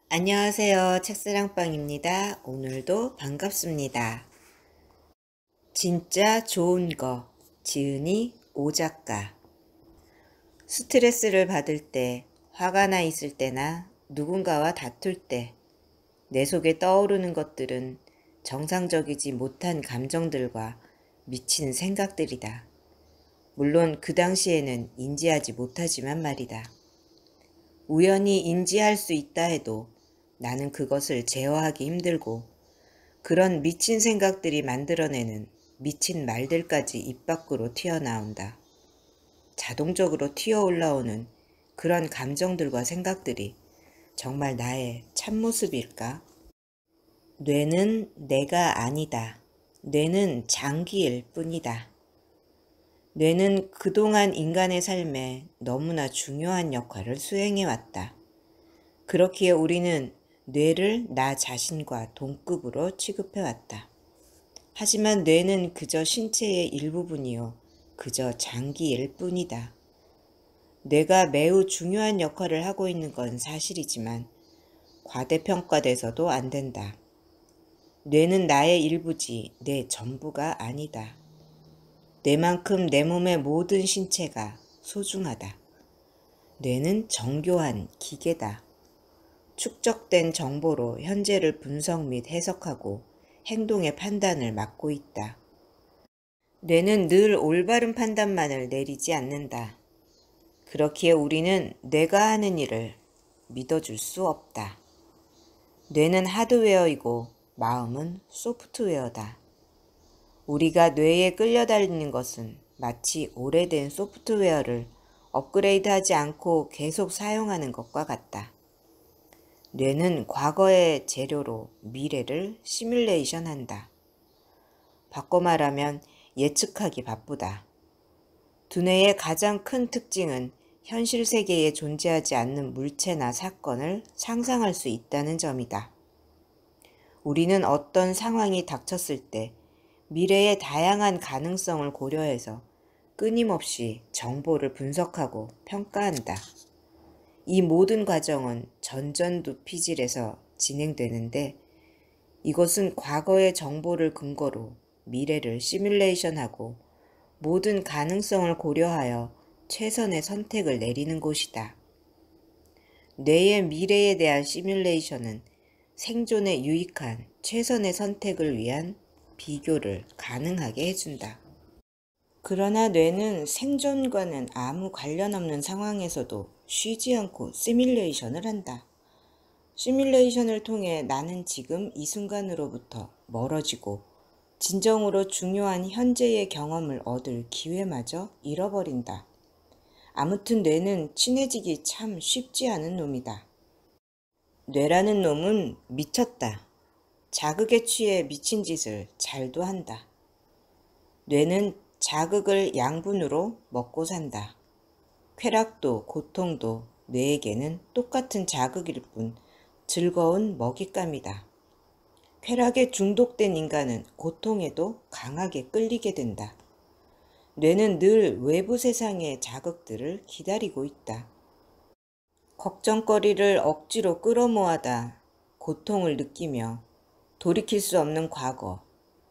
안녕하세요. 책사랑방입니다. 오늘도 반갑습니다. 진짜 좋은 거, 지은이 오작가. 스트레스를 받을 때, 화가 나 있을 때나 누군가와 다툴 때, 내 속에 떠오르는 것들은 정상적이지 못한 감정들과 미친 생각들이다. 물론 그 당시에는 인지하지 못하지만 말이다. 우연히 인지할 수 있다 해도 나는 그것을 제어하기 힘들고 그런 미친 생각들이 만들어내는 미친 말들까지 입 밖으로 튀어나온다. 자동적으로 튀어 올라오는 그런 감정들과 생각들이 정말 나의 참모습일까? 뇌는 내가 아니다. 뇌는 장기일 뿐이다. 뇌는 그동안 인간의 삶에 너무나 중요한 역할을 수행해왔다. 그렇기에 우리는 뇌를 나 자신과 동급으로 취급해왔다. 하지만 뇌는 그저 신체의 일부분이요, 그저 장기일 뿐이다. 뇌가 매우 중요한 역할을 하고 있는 건 사실이지만 과대평가돼서도 안 된다. 뇌는 나의 일부지 내 전부가 아니다. 뇌만큼 내 몸의 모든 신체가 소중하다. 뇌는 정교한 기계다. 축적된 정보로 현재를 분석 및 해석하고 행동의 판단을 맡고 있다. 뇌는 늘 올바른 판단만을 내리지 않는다. 그렇기에 우리는 뇌가 하는 일을 믿어줄 수 없다. 뇌는 하드웨어이고 마음은 소프트웨어다. 우리가 뇌에 끌려다니는 것은 마치 오래된 소프트웨어를 업그레이드하지 않고 계속 사용하는 것과 같다. 뇌는 과거의 재료로 미래를 시뮬레이션한다. 바꿔 말하면 예측하기 바쁘다. 두뇌의 가장 큰 특징은 현실 세계에 존재하지 않는 물체나 사건을 상상할 수 있다는 점이다. 우리는 어떤 상황이 닥쳤을 때 미래의 다양한 가능성을 고려해서 끊임없이 정보를 분석하고 평가한다. 이 모든 과정은 전전두피질에서 진행되는데 이것은 과거의 정보를 근거로 미래를 시뮬레이션하고 모든 가능성을 고려하여 최선의 선택을 내리는 곳이다. 뇌의 미래에 대한 시뮬레이션은 생존에 유익한 최선의 선택을 위한 비교를 가능하게 해준다. 그러나 뇌는 생존과는 아무 관련 없는 상황에서도 쉬지 않고 시뮬레이션을 한다. 시뮬레이션을 통해 나는 지금 이 순간으로부터 멀어지고 진정으로 중요한 현재의 경험을 얻을 기회마저 잃어버린다. 아무튼 뇌는 친해지기 참 쉽지 않은 놈이다. 뇌라는 놈은 미쳤다. 자극에 취해 미친 짓을 잘도 한다. 뇌는 자극을 양분으로 먹고 산다. 쾌락도 고통도 뇌에게는 똑같은 자극일 뿐 즐거운 먹잇감이다. 쾌락에 중독된 인간은 고통에도 강하게 끌리게 된다. 뇌는 늘 외부 세상의 자극들을 기다리고 있다. 걱정거리를 억지로 끌어모아다 고통을 느끼며 돌이킬 수 없는 과거,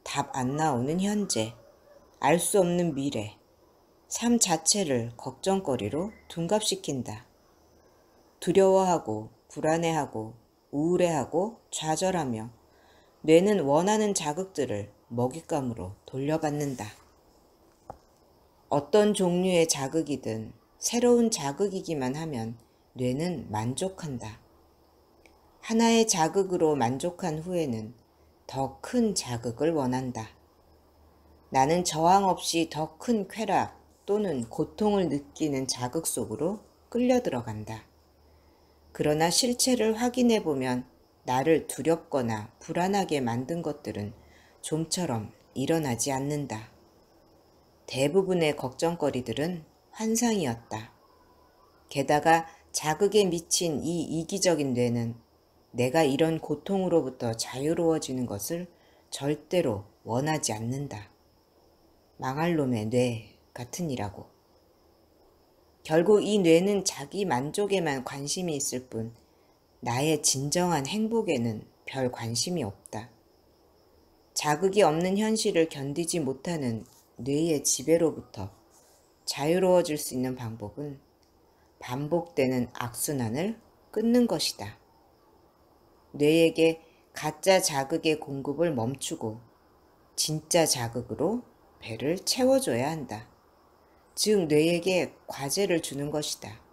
답 안 나오는 현재, 알 수 없는 미래, 삶 자체를 걱정거리로 둔갑시킨다. 두려워하고 불안해하고 우울해하고 좌절하며 뇌는 원하는 자극들을 먹잇감으로 돌려받는다. 어떤 종류의 자극이든 새로운 자극이기만 하면 뇌는 만족한다. 하나의 자극으로 만족한 후에는 더 큰 자극을 원한다. 나는 저항 없이 더 큰 쾌락 또는 고통을 느끼는 자극 속으로 끌려 들어간다. 그러나 실체를 확인해 보면 나를 두렵거나 불안하게 만든 것들은 좀처럼 일어나지 않는다. 대부분의 걱정거리들은 환상이었다. 게다가 자극에 미친 이 이기적인 뇌는 내가 이런 고통으로부터 자유로워지는 것을 절대로 원하지 않는다. 망할 놈의 뇌 같으니라고. 결국 이 뇌는 자기 만족에만 관심이 있을 뿐 나의 진정한 행복에는 별 관심이 없다. 자극이 없는 현실을 견디지 못하는 뇌의 지배로부터 자유로워질 수 있는 방법은 반복되는 악순환을 끊는 것이다. 뇌에게 가짜 자극의 공급을 멈추고 진짜 자극으로 배를 채워줘야 한다. 즉 뇌에게 과제를 주는 것이다.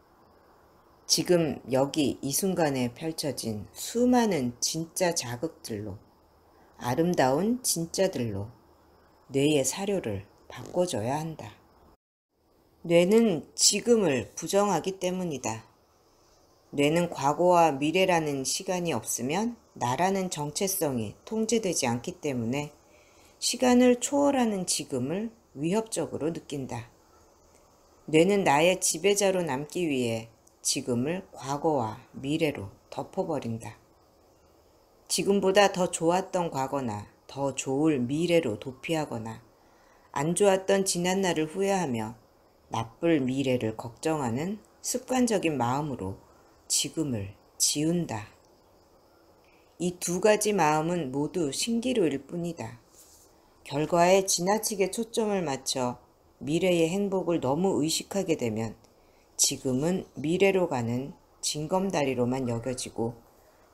지금 여기 이 순간에 펼쳐진 수많은 진짜 자극들로, 아름다운 진짜들로 뇌의 사료를 바꿔줘야 한다. 뇌는 지금을 부정하기 때문이다. 뇌는 과거와 미래라는 시간이 없으면 나라는 정체성이 통제되지 않기 때문에 시간을 초월하는 지금을 위협적으로 느낀다. 뇌는 나의 지배자로 남기 위해 지금을 과거와 미래로 덮어버린다. 지금보다 더 좋았던 과거나 더 좋을 미래로 도피하거나 안 좋았던 지난날을 후회하며 나쁠 미래를 걱정하는 습관적인 마음으로 지금을 지운다. 이 두 가지 마음은 모두 신기루일 뿐이다. 결과에 지나치게 초점을 맞춰 미래의 행복을 너무 의식하게 되면 지금은 미래로 가는 징검다리로만 여겨지고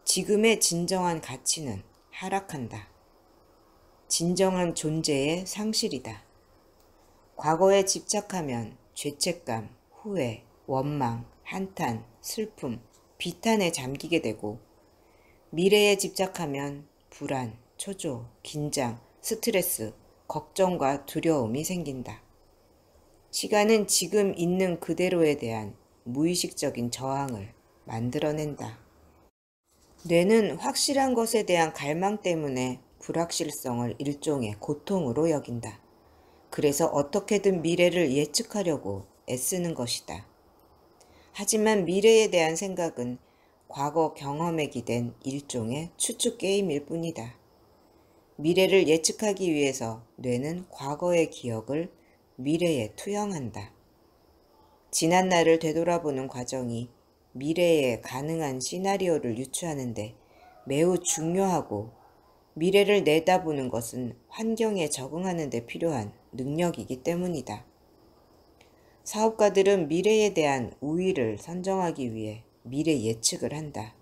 지금의 진정한 가치는 하락한다. 진정한 존재의 상실이다. 과거에 집착하면 죄책감, 후회, 원망, 한탄, 슬픔, 비탄에 잠기게 되고 미래에 집착하면 불안, 초조, 긴장, 스트레스, 걱정과 두려움이 생긴다. 시간은 지금 있는 그대로에 대한 무의식적인 저항을 만들어낸다. 뇌는 확실한 것에 대한 갈망 때문에 불확실성을 일종의 고통으로 여긴다. 그래서 어떻게든 미래를 예측하려고 애쓰는 것이다. 하지만 미래에 대한 생각은 과거 경험에 기댄 일종의 추측 게임일 뿐이다. 미래를 예측하기 위해서 뇌는 과거의 기억을 미래에 투영한다. 지난날을 되돌아보는 과정이 미래에 가능한 시나리오를 유추하는데 매우 중요하고 미래를 내다보는 것은 환경에 적응하는 데 필요한 능력이기 때문이다. 사업가들은 미래에 대한 우위를 선정하기 위해 미래 예측을 한다.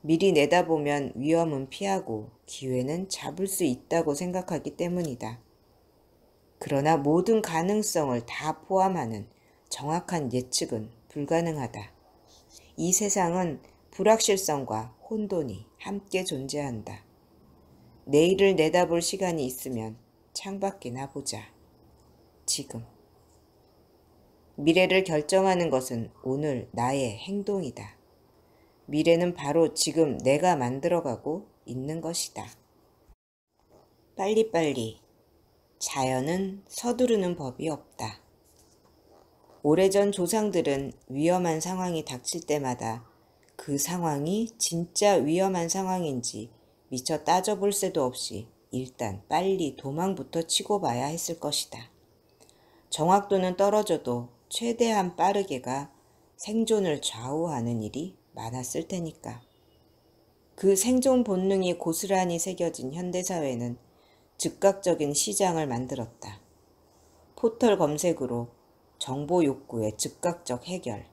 미리 내다보면 위험은 피하고 기회는 잡을 수 있다고 생각하기 때문이다. 그러나 모든 가능성을 다 포함하는 정확한 예측은 불가능하다. 이 세상은 불확실성과 혼돈이 함께 존재한다. 내일을 내다볼 시간이 있으면 창밖이나 보자. 지금. 미래를 결정하는 것은 오늘 나의 행동이다. 미래는 바로 지금 내가 만들어가고 있는 것이다. 빨리빨리. 자연은 서두르는 법이 없다. 오래전 조상들은 위험한 상황이 닥칠 때마다 그 상황이 진짜 위험한 상황인지 미처 따져볼 새도 없이 일단 빨리 도망부터 치고 봐야 했을 것이다. 정확도는 떨어져도 최대한 빠르게가 생존을 좌우하는 일이 많았을 테니까. 그 생존 본능이 고스란히 새겨진 현대사회는 즉각적인 시장을 만들었다. 포털 검색으로 정보 욕구의 즉각적 해결,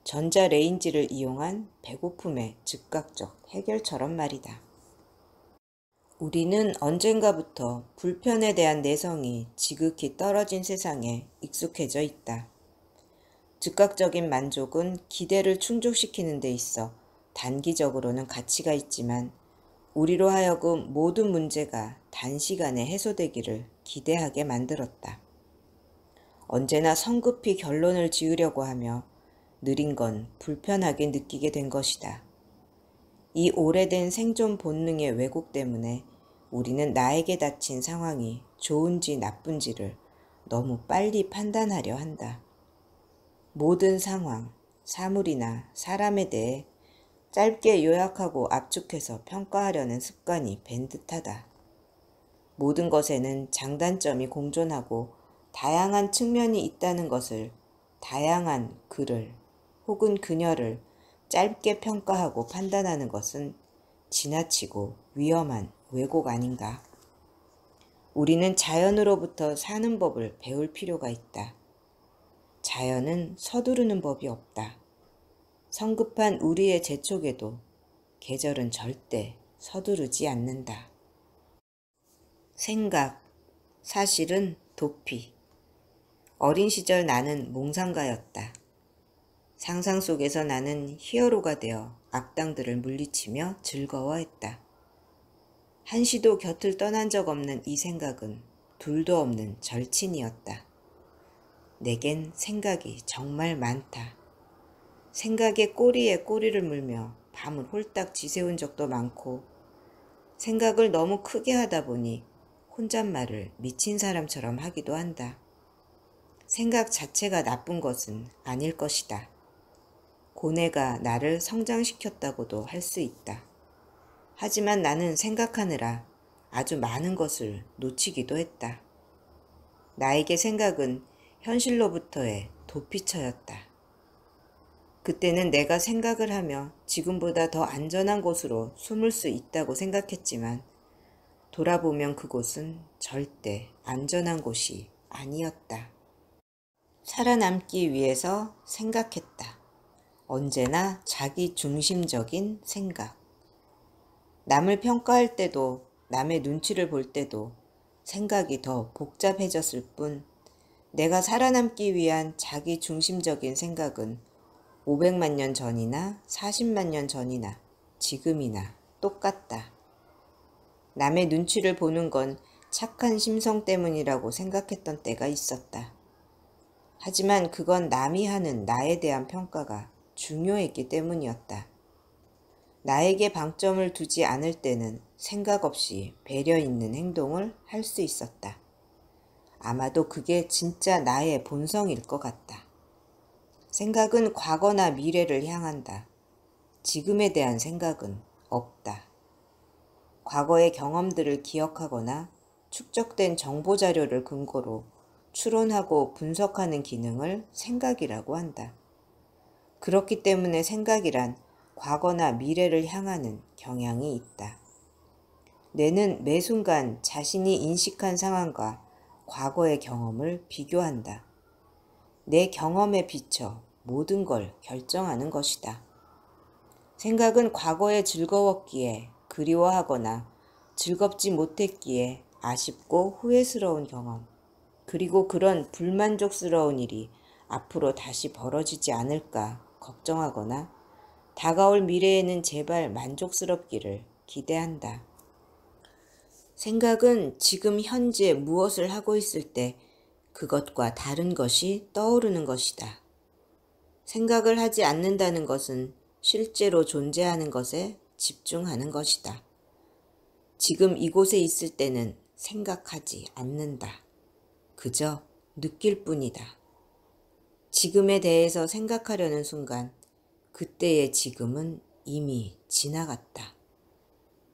전자레인지를 이용한 배고픔의 즉각적 해결처럼 말이다. 우리는 언젠가부터 불편에 대한 내성이 지극히 떨어진 세상에 익숙해져 있다. 즉각적인 만족은 기대를 충족시키는 데 있어 단기적으로는 가치가 있지만 우리로 하여금 모든 문제가 단시간에 해소되기를 기대하게 만들었다. 언제나 성급히 결론을 지으려고 하며 느린 건 불편하게 느끼게 된 것이다. 이 오래된 생존 본능의 왜곡 때문에 우리는 나에게 닥친 상황이 좋은지 나쁜지를 너무 빨리 판단하려 한다. 모든 상황, 사물이나 사람에 대해 짧게 요약하고 압축해서 평가하려는 습관이 밴 듯하다. 모든 것에는 장단점이 공존하고 다양한 측면이 있다는 것을 다양한 그를 혹은 그녀를 짧게 평가하고 판단하는 것은 지나치고 위험한 왜곡 아닌가? 우리는 자연으로부터 사는 법을 배울 필요가 있다. 자연은 서두르는 법이 없다. 성급한 우리의 재촉에도 계절은 절대 서두르지 않는다. 생각, 사실은 도피. 어린 시절 나는 몽상가였다. 상상 속에서 나는 히어로가 되어 악당들을 물리치며 즐거워했다. 한시도 곁을 떠난 적 없는 이 생각은 둘도 없는 절친이었다. 내겐 생각이 정말 많다. 생각의 꼬리에 꼬리를 물며 밤을 홀딱 지새운 적도 많고, 생각을 너무 크게 하다 보니 혼잣말을 미친 사람처럼 하기도 한다. 생각 자체가 나쁜 것은 아닐 것이다. 고뇌가 나를 성장시켰다고도 할 수 있다. 하지만 나는 생각하느라 아주 많은 것을 놓치기도 했다. 나에게 생각은 현실로부터의 도피처였다. 그때는 내가 생각을 하며 지금보다 더 안전한 곳으로 숨을 수 있다고 생각했지만, 돌아보면 그곳은 절대 안전한 곳이 아니었다. 살아남기 위해서 생각했다. 언제나 자기 중심적인 생각. 남을 평가할 때도, 남의 눈치를 볼 때도 생각이 더 복잡해졌을 뿐, 내가 살아남기 위한 자기 중심적인 생각은 500만 년 전이나 40만 년 전이나 지금이나 똑같다. 남의 눈치를 보는 건 착한 심성 때문이라고 생각했던 때가 있었다. 하지만 그건 남이 하는 나에 대한 평가가 중요했기 때문이었다. 나에게 방점을 두지 않을 때는 생각 없이 배려 있는 행동을 할 수 있었다. 아마도 그게 진짜 나의 본성일 것 같다. 생각은 과거나 미래를 향한다. 지금에 대한 생각은 없다. 과거의 경험들을 기억하거나 축적된 정보 자료를 근거로 추론하고 분석하는 기능을 생각이라고 한다. 그렇기 때문에 생각이란 과거나 미래를 향하는 경향이 있다. 뇌는 매 순간 자신이 인식한 상황과 과거의 경험을 비교한다. 내 경험에 비춰 모든 걸 결정하는 것이다. 생각은 과거에 즐거웠기에 그리워하거나 즐겁지 못했기에 아쉽고 후회스러운 경험, 그리고 그런 불만족스러운 일이 앞으로 다시 벌어지지 않을까 걱정하거나 다가올 미래에는 제발 만족스럽기를 기대한다. 생각은 지금 현재 무엇을 하고 있을 때 그것과 다른 것이 떠오르는 것이다. 생각을 하지 않는다는 것은 실제로 존재하는 것에 집중하는 것이다. 지금 이곳에 있을 때는 생각하지 않는다. 그저 느낄 뿐이다. 지금에 대해서 생각하려는 순간, 그때의 지금은 이미 지나갔다.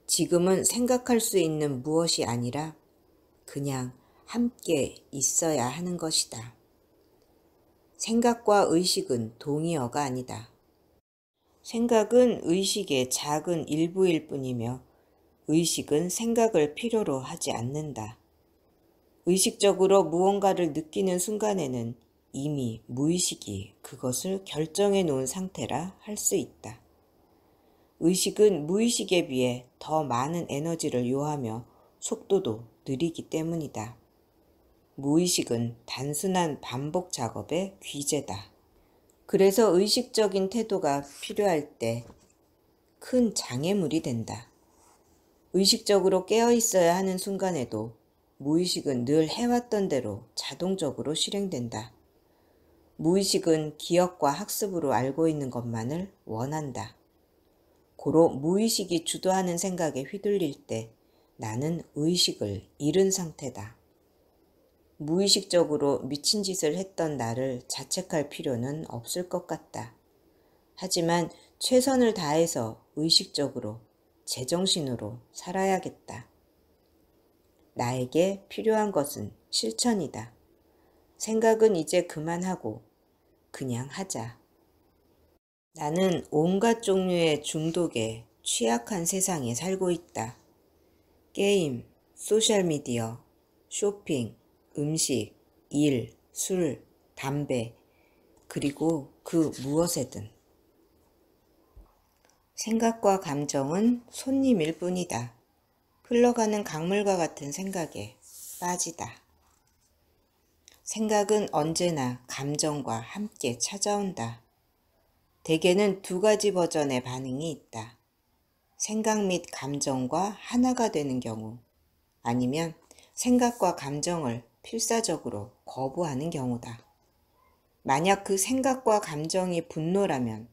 지금은 생각할 수 있는 무엇이 아니라 그냥 함께 있어야 하는 것이다. 생각과 의식은 동의어가 아니다. 생각은 의식의 작은 일부일 뿐이며 의식은 생각을 필요로 하지 않는다. 의식적으로 무언가를 느끼는 순간에는 이미 무의식이 그것을 결정해 놓은 상태라 할 수 있다. 의식은 무의식에 비해 더 많은 에너지를 요하며 속도도 느리기 때문이다. 무의식은 단순한 반복 작업의 귀재다. 그래서 의식적인 태도가 필요할 때 큰 장애물이 된다. 의식적으로 깨어 있어야 하는 순간에도 무의식은 늘 해왔던 대로 자동적으로 실행된다. 무의식은 기억과 학습으로 알고 있는 것만을 원한다. 고로 무의식이 주도하는 생각에 휘둘릴 때 나는 의식을 잃은 상태다. 무의식적으로 미친 짓을 했던 나를 자책할 필요는 없을 것 같다. 하지만 최선을 다해서 의식적으로, 제정신으로 살아야겠다. 나에게 필요한 것은 실천이다. 생각은 이제 그만하고 그냥 하자. 나는 온갖 종류의 중독에 취약한 세상에 살고 있다. 게임, 소셜미디어, 쇼핑, 음식, 일, 술, 담배, 그리고 그 무엇에든. 생각과 감정은 손님일 뿐이다. 흘러가는 강물과 같은 생각에 빠지다. 생각은 언제나 감정과 함께 찾아온다. 대개는 두 가지 버전의 반응이 있다. 생각 및 감정과 하나가 되는 경우, 아니면 생각과 감정을 필사적으로 거부하는 경우다. 만약 그 생각과 감정이 분노라면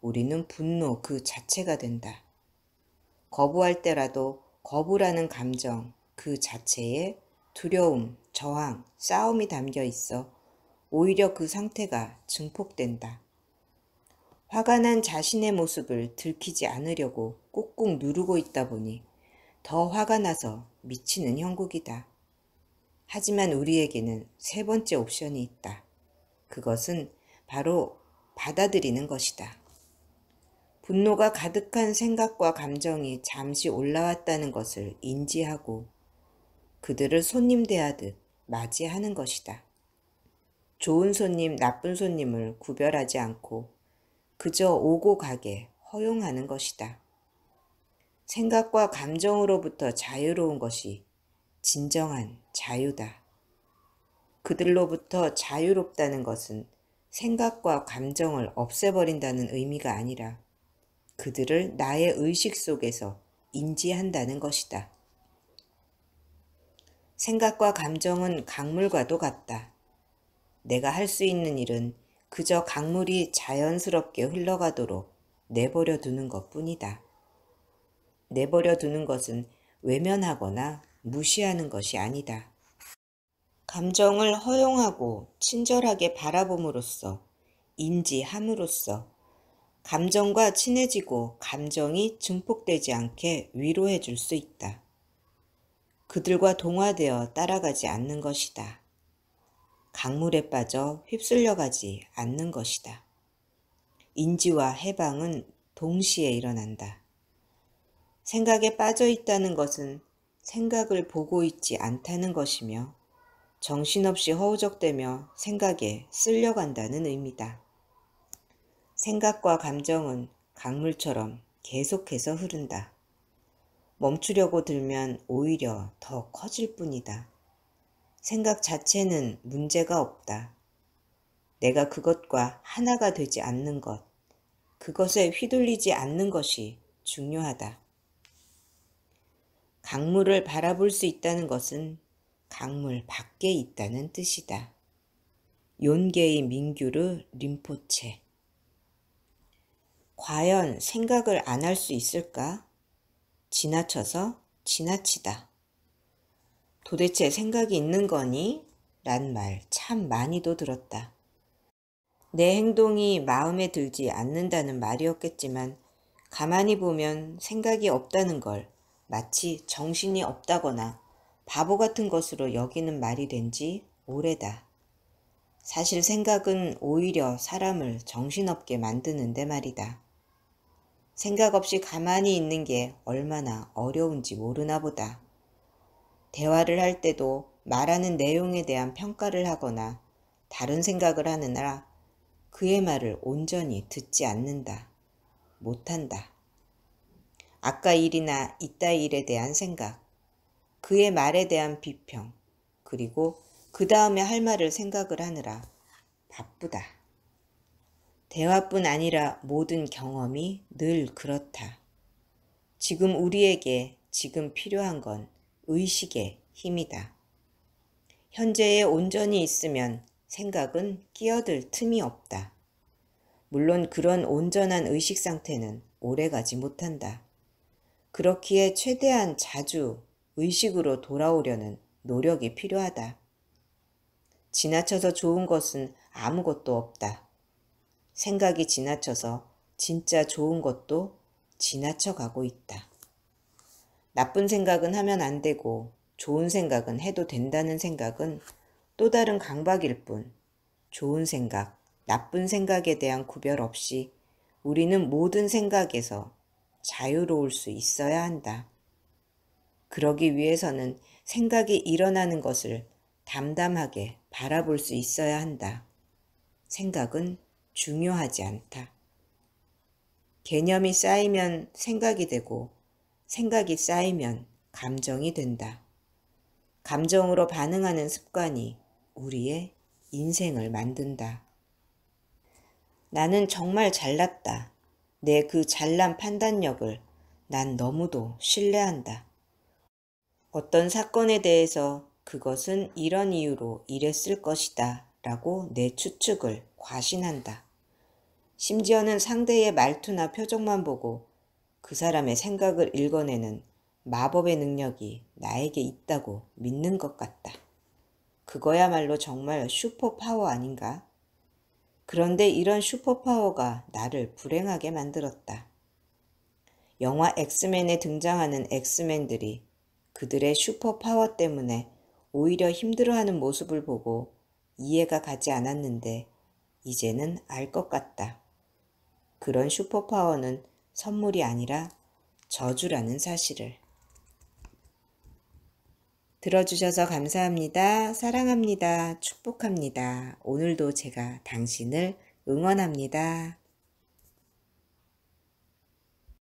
우리는 분노 그 자체가 된다. 거부할 때라도 거부라는 감정 그 자체에 두려움, 저항, 싸움이 담겨 있어 오히려 그 상태가 증폭된다. 화가 난 자신의 모습을 들키지 않으려고 꾹꾹 누르고 있다 보니 더 화가 나서 미치는 형국이다. 하지만 우리에게는 세 번째 옵션이 있다. 그것은 바로 받아들이는 것이다. 분노가 가득한 생각과 감정이 잠시 올라왔다는 것을 인지하고 그들을 손님 대하듯 맞이하는 것이다. 좋은 손님, 나쁜 손님을 구별하지 않고 그저 오고 가게 허용하는 것이다. 생각과 감정으로부터 자유로운 것이 진정한 자유다. 그들로부터 자유롭다는 것은 생각과 감정을 없애버린다는 의미가 아니라 그들을 나의 의식 속에서 인지한다는 것이다. 생각과 감정은 강물과도 같다. 내가 할 수 있는 일은 그저 강물이 자연스럽게 흘러가도록 내버려 두는 것뿐이다. 내버려 두는 것은 외면하거나 무시하는 것이 아니다. 감정을 허용하고 친절하게 바라봄으로써, 인지함으로써 감정과 친해지고 감정이 증폭되지 않게 위로해 줄 수 있다. 그들과 동화되어 따라가지 않는 것이다. 강물에 빠져 휩쓸려가지 않는 것이다. 인지와 해방은 동시에 일어난다. 생각에 빠져 있다는 것은 생각을 보고 있지 않다는 것이며 정신없이 허우적대며 생각에 쓸려간다는 의미다. 생각과 감정은 강물처럼 계속해서 흐른다. 멈추려고 들면 오히려 더 커질 뿐이다. 생각 자체는 문제가 없다. 내가 그것과 하나가 되지 않는 것, 그것에 휘둘리지 않는 것이 중요하다. 강물을 바라볼 수 있다는 것은 강물 밖에 있다는 뜻이다. 욘게이 민규르 림포체. 과연 생각을 안 할 수 있을까? 지나쳐서 지나치다. 도대체 생각이 있는 거니? 란 말 참 많이도 들었다. 내 행동이 마음에 들지 않는다는 말이었겠지만 가만히 보면 생각이 없다는 걸 마치 정신이 없다거나 바보 같은 것으로 여기는 말이 된 지 오래다. 사실 생각은 오히려 사람을 정신없게 만드는데 말이다. 생각 없이 가만히 있는 게 얼마나 어려운지 모르나 보다. 대화를 할 때도 말하는 내용에 대한 평가를 하거나 다른 생각을 하느라 그의 말을 온전히 듣지 않는다. 못한다. 아까 일이나 이따 일에 대한 생각, 그의 말에 대한 비평, 그리고 그 다음에 할 말을 생각을 하느라 바쁘다. 대화뿐 아니라 모든 경험이 늘 그렇다. 지금 우리에게 지금 필요한 건 의식의 힘이다. 현재에 온전히 있으면 생각은 끼어들 틈이 없다. 물론 그런 온전한 의식 상태는 오래가지 못한다. 그렇기에 최대한 자주 의식으로 돌아오려는 노력이 필요하다. 지나쳐서 좋은 것은 아무것도 없다. 생각이 지나쳐서 진짜 좋은 것도 지나쳐 가고 있다. 나쁜 생각은 하면 안 되고 좋은 생각은 해도 된다는 생각은 또 다른 강박일 뿐 좋은 생각, 나쁜 생각에 대한 구별 없이 우리는 모든 생각에서 자유로울 수 있어야 한다. 그러기 위해서는 생각이 일어나는 것을 담담하게 바라볼 수 있어야 한다. 생각은 중요하지 않다. 개념이 쌓이면 생각이 되고 생각이 쌓이면 감정이 된다. 감정으로 반응하는 습관이 우리의 인생을 만든다. 나는 정말 잘났다. 내 그 잘난 판단력을 난 너무도 신뢰한다. 어떤 사건에 대해서 그것은 이런 이유로 이랬을 것이다 라고 내 추측을 과신한다. 심지어는 상대의 말투나 표정만 보고 그 사람의 생각을 읽어내는 마법의 능력이 나에게 있다고 믿는 것 같다. 그거야말로 정말 슈퍼파워 아닌가? 그런데 이런 슈퍼파워가 나를 불행하게 만들었다. 영화 엑스맨에 등장하는 엑스맨들이 그들의 슈퍼파워 때문에 오히려 힘들어하는 모습을 보고 이해가 가지 않았는데 이제는 알 것 같다. 그런 슈퍼파워는 선물이 아니라 저주라는 사실을. 들어주셔서 감사합니다. 사랑합니다. 축복합니다. 오늘도 제가 당신을 응원합니다.